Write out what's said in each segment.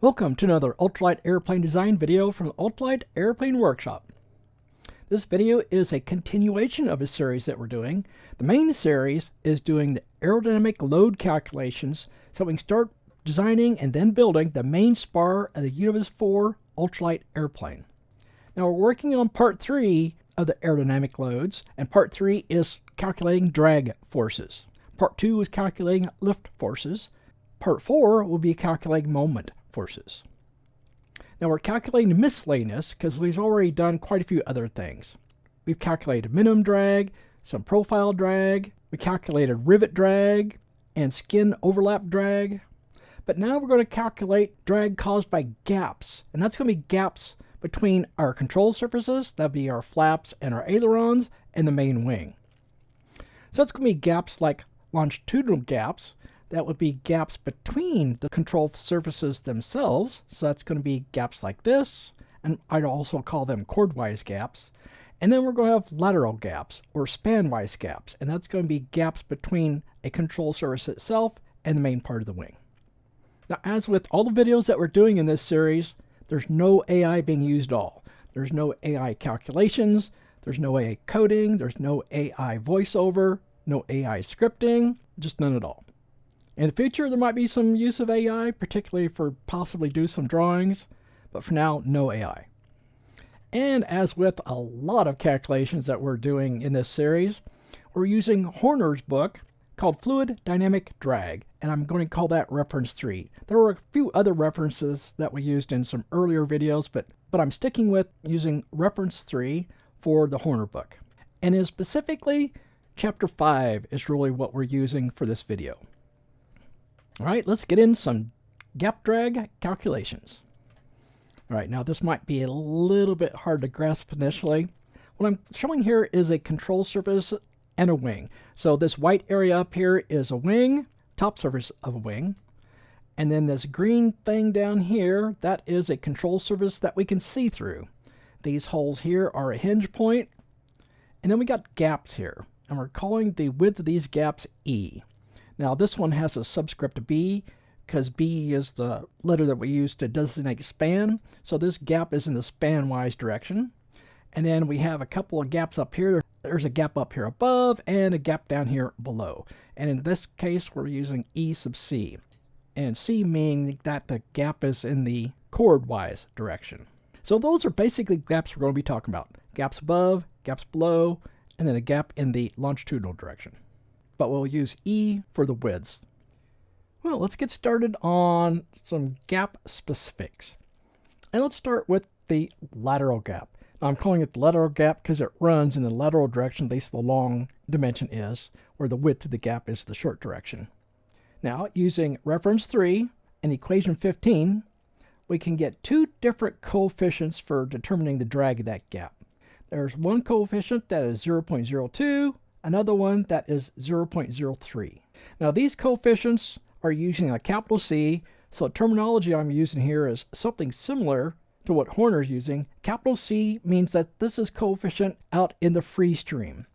Welcome to another Ultralight Airplane Design video from the Ultralight Airplane Workshop. This video is a continuation of a series that we're doing. The main series is doing the aerodynamic load calculations so we can start designing and then building the main spar of the UWS-4 ultralight airplane. Now we're working on part 3 of the aerodynamic loads, and part 3 is calculating drag forces. Part 2 is calculating lift forces. Part 4 will be calculating moment forces. Now we're calculating miscellaneous because we've already done quite a few other things. We've calculated minimum drag, some profile drag, we calculated rivet drag, and skin overlap drag. But now we're going to calculate drag caused by gaps, and that's going to be gaps between our control surfaces, that'll be our flaps and our ailerons, and the main wing. So it's going to be gaps like longitudinal gaps. That would be gaps between the control surfaces themselves. So that's going to be gaps like this, and I'd also call them chordwise gaps. And then we're going to have lateral gaps or spanwise gaps, and that's going to be gaps between a control surface itself and the main part of the wing. Now, as with all the videos that we're doing in this series, there's no AI being used at all. There's no AI calculations, there's no AI coding, there's no AI voiceover, no AI scripting, just none at all. In the future, there might be some use of AI, particularly for possibly do some drawings, but for now, no AI. And as with a lot of calculations that we're doing in this series, we're using Horner's book called Fluid Dynamic Drag, and I'm going to call that reference 3. There were a few other references that we used in some earlier videos, but I'm sticking with using reference 3 for the Horner book. And in specifically, chapter 5 is really what we're using for this video. All right, let's get in some gap drag calculations. All right, now this might be a little bit hard to grasp initially. What I'm showing here is a control surface and a wing. So this white area up here is a wing, top surface of a wing. And then this green thing down here, that is a control surface that we can see through. These holes here are a hinge point. And then we got gaps here, and we're calling the width of these gaps E. Now this one has a subscript B because B is the letter that we use to designate span. So this gap is in the spanwise direction. And then we have a couple of gaps up here. There's a gap up here above and a gap down here below. And in this case, we're using E sub C. And C meaning that the gap is in the chordwise direction. So those are basically gaps we're going to be talking about. Gaps above, gaps below, and then a gap in the longitudinal direction. But we'll use E for the widths. Well, let's get started on some gap specifics. And let's start with the lateral gap. Now, I'm calling it the lateral gap because it runs in the lateral direction, at least the long dimension is, where the width of the gap is the short direction. Now, using reference 3 and equation 15, we can get two different coefficients for determining the drag of that gap. There's one coefficient that is 0.02, another one that is 0.03. Now these coefficients are using a capital C, so the terminology I'm using here is something similar to what Horner's using. Capital C means that this is coefficient out in the free stream.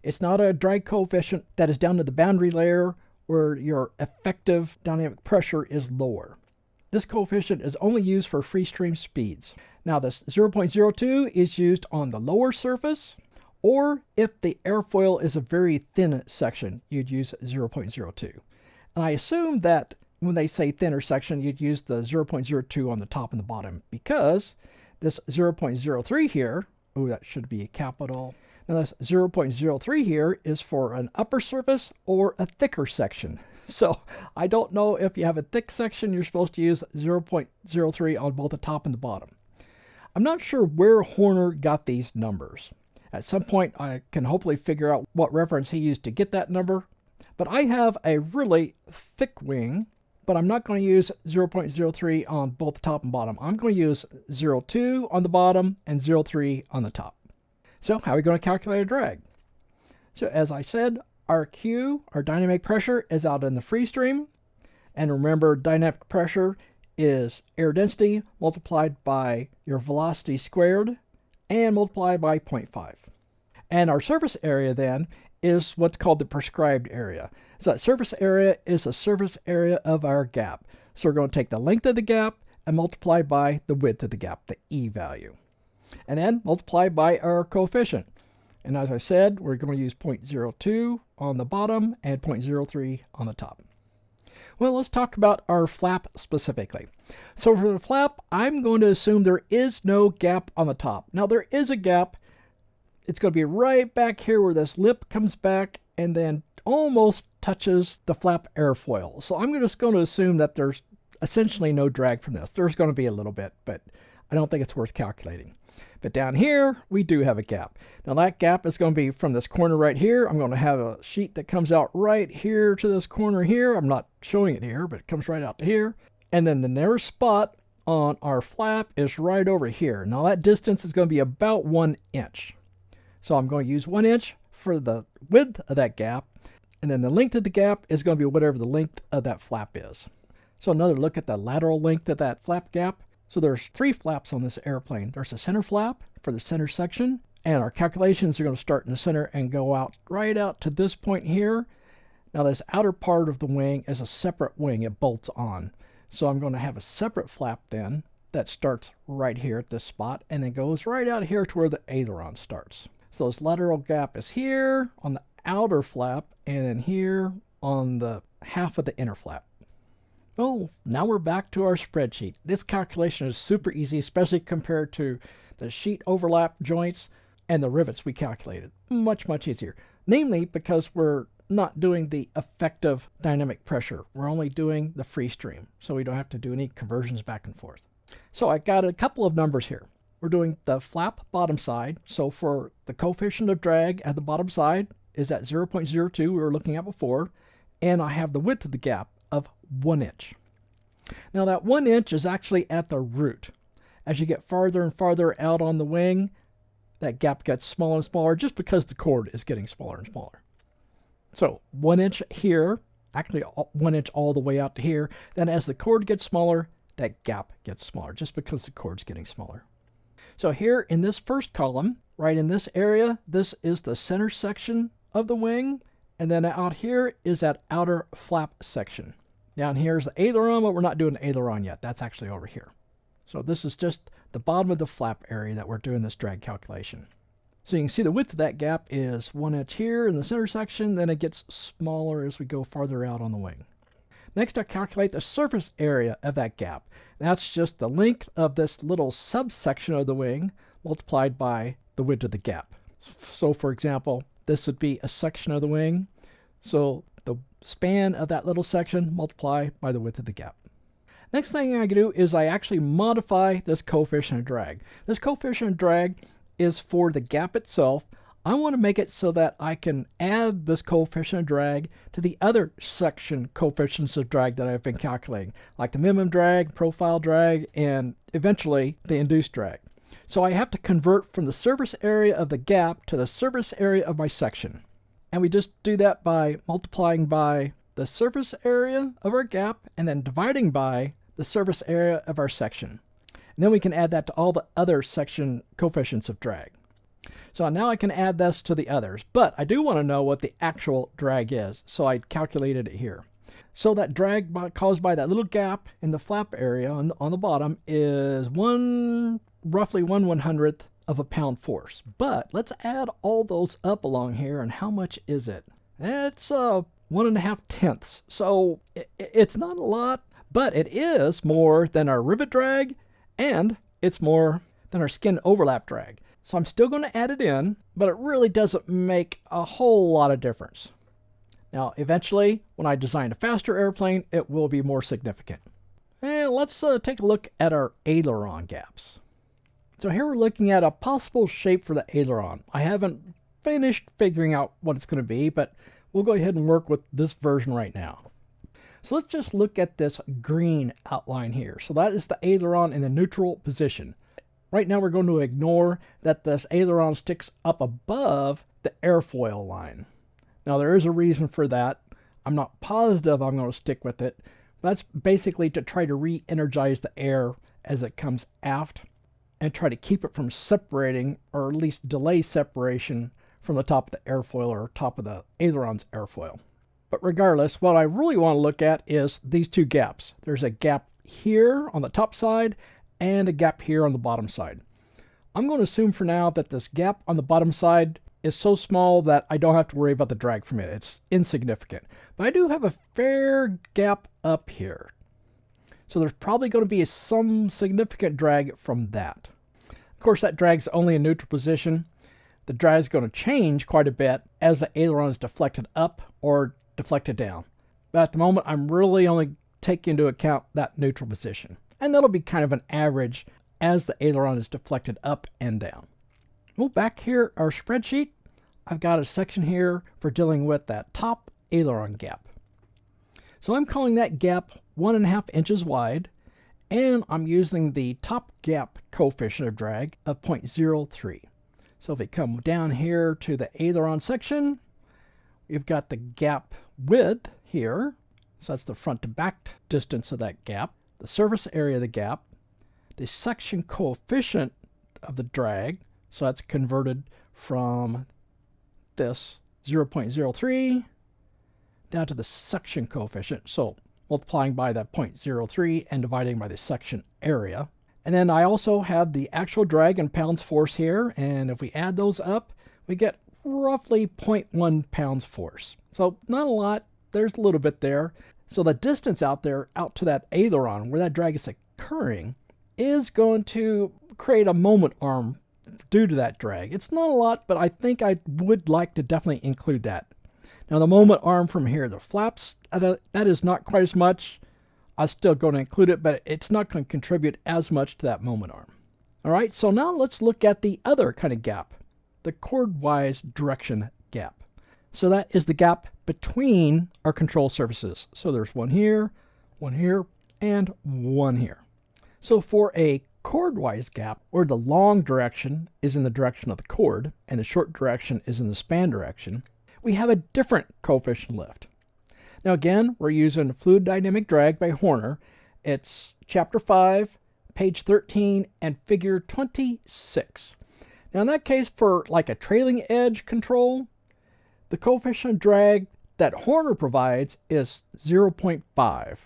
It's not a drag coefficient that is down to the boundary layer where your effective dynamic pressure is lower. This coefficient is only used for free stream speeds. Now this 0.02 is used on the lower surface, or if the airfoil is a very thin section, you'd use 0.02. And I assume that when they say thinner section, you'd use the 0.02 on the top and the bottom, because this 0.03 here, oh, that should be a capital. Now this 0.03 here is for an upper surface or a thicker section. So I don't know if you have a thick section, you're supposed to use 0.03 on both the top and the bottom. I'm not sure where Horner got these numbers. At some point, I can hopefully figure out what reference he used to get that number. But I have a really thick wing, but I'm not going to use 0.03 on both the top and bottom. I'm going to use 0.2 on the bottom and 0.3 on the top. So how are we going to calculate a drag? So as I said, our Q, our dynamic pressure, is out in the free stream. And remember, dynamic pressure is air density multiplied by your velocity squared and multiply by 0.5. And our surface area then is what's called the prescribed area. So that surface area is the surface area of our gap. So we're going to take the length of the gap and multiply by the width of the gap, the E value. And then multiply by our coefficient. And as I said, we're going to use 0.02 on the bottom and 0.03 on the top. Well, let's talk about our flap specifically. So for the flap, I'm going to assume there is no gap on the top. Now there is a gap. It's going to be right back here where this lip comes back and then almost touches the flap airfoil. So I'm just going to assume that there's essentially no drag from this. There's going to be a little bit, but I don't think it's worth calculating. But down here, we do have a gap. Now that gap is going to be from this corner right here. I'm going to have a sheet that comes out right here to this corner here. I'm not showing it here, but it comes right out to here. And then the nearest spot on our flap is right over here. Now that distance is going to be about 1 inch. So I'm going to use 1 inch for the width of that gap. And then the length of the gap is going to be whatever the length of that flap is. So another look at the lateral length of that flap gap. So there's 3 flaps on this airplane. There's a center flap for the center section, and our calculations are going to start in the center and go out right out to this point here. Now this outer part of the wing is a separate wing. It bolts on. So I'm going to have a separate flap then that starts right here at this spot and then goes right out here to where the aileron starts. So this lateral gap is here on the outer flap and then here on the half of the inner flap. Oh, now we're back to our spreadsheet. This calculation is super easy, especially compared to the sheet overlap joints and the rivets we calculated. Much, much easier. Namely, because we're not doing the effective dynamic pressure. We're only doing the free stream, so we don't have to do any conversions back and forth. So I got a couple of numbers here. We're doing the flap bottom side. So for the coefficient of drag at the bottom side is at 0.02 we were looking at before, and I have the width of the gap of 1 inch. Now that 1 inch is actually at the root. As you get farther and farther out on the wing, that gap gets smaller and smaller just because the chord is getting smaller and smaller. So 1 inch here, actually 1 inch all the way out to here. Then as the chord gets smaller, that gap gets smaller just because the chord's getting smaller. So here in this first column, right in this area, this is the center section of the wing. And then out here is that outer flap section. Down here is the aileron, but we're not doing the aileron yet. That's actually over here. So this is just the bottom of the flap area that we're doing this drag calculation. So you can see the width of that gap is 1 inch here in the center section, then it gets smaller as we go farther out on the wing. Next, I calculate the surface area of that gap. That's just the length of this little subsection of the wing multiplied by the width of the gap. So for example, this would be a section of the wing. So the span of that little section multiply by the width of the gap. Next thing I do is I actually modify this coefficient of drag. This coefficient of drag is for the gap itself. I want to make it so that I can add this coefficient of drag to the other section coefficients of drag that I've been calculating, like the minimum drag, profile drag, and eventually the induced drag. So I have to convert from the surface area of the gap to the surface area of my section. And we just do that by multiplying by the surface area of our gap and then dividing by the surface area of our section. And then we can add that to all the other section coefficients of drag. So now I can add this to the others, but I do want to know what the actual drag is, so I calculated it here. So that drag caused by that little gap in the flap area on the bottom is roughly 1/100th of a pound force. But let's add all those up along here, and how much is it? It's 1.5 tenths. So it's not a lot, but it is more than our rivet drag, and it's more than our skin overlap drag. So I'm still going to add it in, but it really doesn't make a whole lot of difference. Now, eventually, when I design a faster airplane, it will be more significant. And let's take a look at our aileron gaps. So here we're looking at a possible shape for the aileron. I haven't finished figuring out what it's going to be, but we'll go ahead and work with this version right now. So let's just look at this green outline here. So that is the aileron in the neutral position. Right now we're going to ignore that this aileron sticks up above the airfoil line. Now there is a reason for that. I'm not positive I'm going to stick with it. That's basically to try to re-energize the air as it comes aft and try to keep it from separating, or at least delay separation from the top of the airfoil or top of the aileron's airfoil. But regardless, what I really want to look at is these two gaps. There's a gap here on the top side and a gap here on the bottom side. I'm going to assume for now that this gap on the bottom side is so small that I don't have to worry about the drag from it. It's insignificant. But I do have a fair gap up here. So there's probably going to be some significant drag from that. Of course, that drag's only in neutral position. The drag is going to change quite a bit as the aileron is deflected up or deflected down. But at the moment, I'm really only taking into account that neutral position. And that'll be kind of an average as the aileron is deflected up and down. Well, back here, our spreadsheet, I've got a section here for dealing with that top aileron gap. So I'm calling that gap 1.5 inches wide, and I'm using the top gap coefficient of drag of 0.03. So if we come down here to the aileron section, we've got the gap width here. So that's the front to back distance of that gap, the surface area of the gap, the section coefficient of the drag. So that's converted from this 0.03 down to the section coefficient. So multiplying by that 0.03 and dividing by the section area. And then I also have the actual drag in pounds force here. And if we add those up, we get roughly 0.1 pounds force. So not a lot. There's a little bit there. So the distance out there, out to that aileron where that drag is occurring, is going to create a moment arm due to that drag. It's not a lot, but I think I would like to definitely include that. Now the moment arm from here, the flaps, that is not quite as much. I'm still going to include it, but it's not going to contribute as much to that moment arm. All right, so now let's look at the other kind of gap, the chordwise direction gap. So that is the gap between our control surfaces. So there's one here, and one here. So for a chordwise gap, where the long direction is in the direction of the chord and the short direction is in the span direction, we have a different coefficient lift. Now again, we're using Fluid Dynamic Drag by Horner. It's Chapter 5, page 13, and figure 26. Now in that case, for like a trailing edge control, the coefficient of drag that Horner provides is 0.5.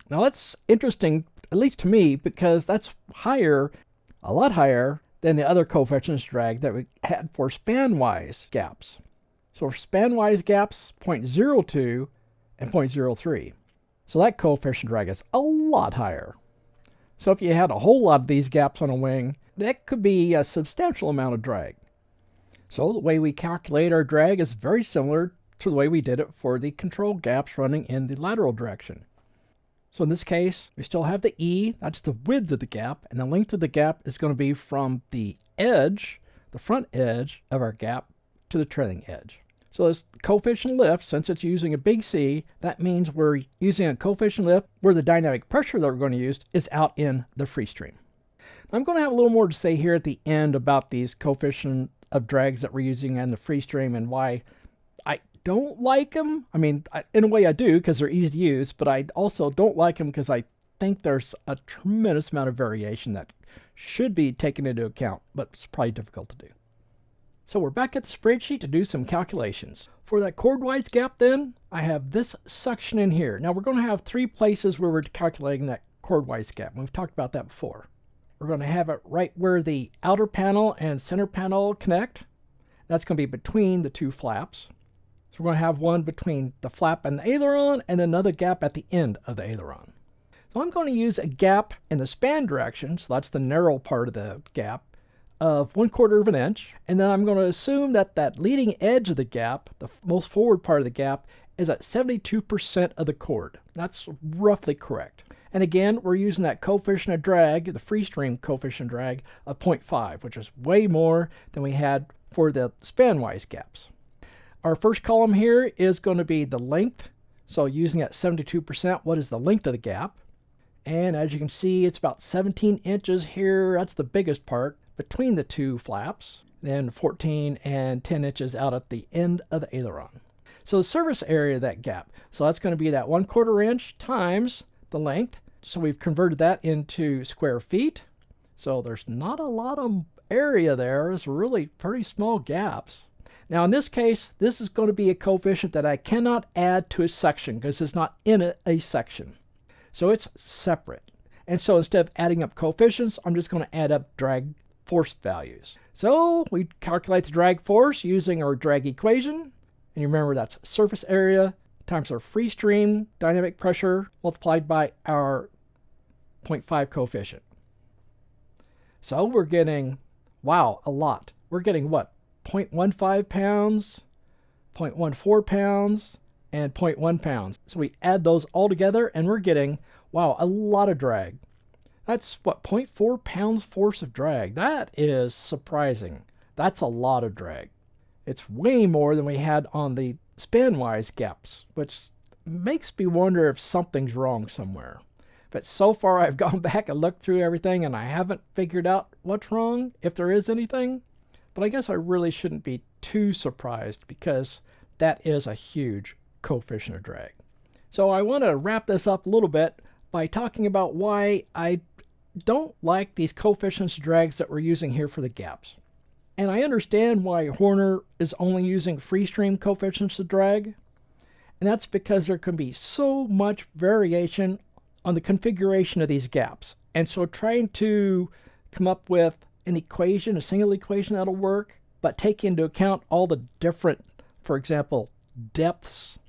Now that's interesting, at least to me, because that's higher, a lot higher than the other coefficients of drag that we had for span-wise gaps. So for span-wise gaps, 0.02 and 0.03. So that coefficient drag is a lot higher. So if you had a whole lot of these gaps on a wing, that could be a substantial amount of drag. So the way we calculate our drag is very similar to the way we did it for the control gaps running in the lateral direction. So in this case, we still have the E, that's the width of the gap, and the length of the gap is going to be from the edge, the front edge of our gap, to the trailing edge. So this coefficient lift, since it's using a big C, that means we're using a coefficient lift where the dynamic pressure that we're going to use is out in the free stream. I'm going to have a little more to say here at the end about these coefficient of drags that we're using in the free stream and why I don't like them. I mean, in a way I do because they're easy to use, but I also don't like them because I think there's a tremendous amount of variation that should be taken into account, but it's probably difficult to do. So we're back at the spreadsheet to do some calculations. For that chordwise gap then, I have this section in here. Now we're going to have 3 places where we're calculating that chordwise gap. We've talked about that before. We're going to have it right where the outer panel and center panel connect. That's going to be between the 2 flaps. So we're going to have one between the flap and the aileron and another gap at the end of the aileron. So I'm going to use a gap in the span direction, so that's the narrow part of the gap, of 1/4 of an inch. And then I'm going to assume that that leading edge of the gap, the most forward part of the gap, is at 72% of the chord. That's roughly correct. And again, we're using that coefficient of drag, the free stream coefficient of drag of 0.5, which is way more than we had for the span-wise gaps. Our first column here is going to be the length. So using that 72%, what is the length of the gap? And as you can see, it's about 17 inches here. That's the biggest part between the 2 flaps. Then 14 and 10 inches out at the end of the aileron. So the surface area of that gap. So that's going to be that 1/4 inch times the length. So we've converted that into square feet. So there's not a lot of area there. It's really pretty small gaps. Now in this case, this is going to be a coefficient that I cannot add to a section because it's not in a section. So it's separate. And so instead of adding up coefficients, I'm just going to add up drag force values. So we calculate the drag force using our drag equation. And you remember that's surface area times our free stream dynamic pressure multiplied by our 0.5 coefficient. So we're getting, wow, a lot. We're getting what? 0.15 pounds, 0.14 pounds, and 0.1 pounds. So we add those all together and we're getting, wow, a lot of drag. That's what, 0.4 pounds force of drag. That is surprising. That's a lot of drag. It's way more than we had on the span-wise gaps, which makes me wonder if something's wrong somewhere. But so far I've gone back and looked through everything and I haven't figured out what's wrong, if there is anything. But I guess I really shouldn't be too surprised because that is a huge coefficient of drag. So I want to wrap this up a little bit by talking about why I don't like these coefficients of drags that we're using here for the gaps. And I understand why Horner is only using free stream coefficients of drag. And that's because there can be so much variation on the configuration of these gaps. And so trying to come up with an equation, a single equation that'll work, but take into account all the different, for example, depths,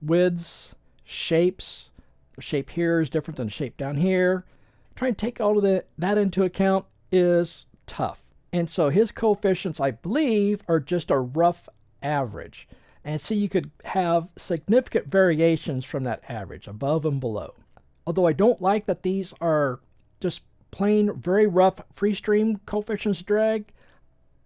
widths, shapes. The shape here is different than the shape down here. Trying to take all of that into account is tough. And so his coefficients, I believe, are just a rough average. And so you could have significant variations from that average, above and below. Although I don't like that these are just plain, very rough free stream coefficients of drag,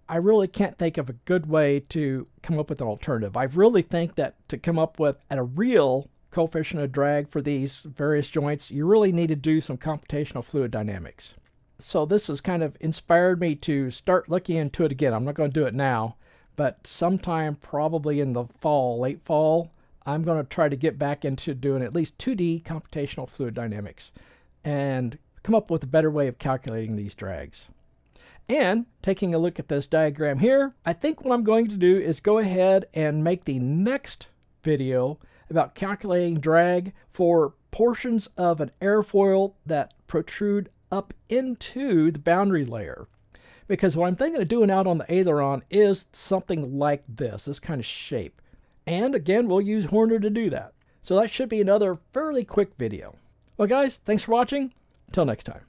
I really can't think of a good way to come up with an alternative. I really think that to come up with a real coefficient of drag for these various joints, you really need to do some computational fluid dynamics. So this has kind of inspired me to start looking into it again. I'm not going to do it now, but sometime probably in the fall, late fall, I'm going to try to get back into doing at least 2D computational fluid dynamics and come up with a better way of calculating these drags. And taking a look at this diagram here, I think what I'm going to do is go ahead and make the next video about calculating drag for portions of an airfoil that protrude up into the boundary layer. Because what I'm thinking of doing out on the aileron is something like this kind of shape. And again, we'll use Horner to do that. So that should be another fairly quick video. Well guys, thanks for watching. Until next time.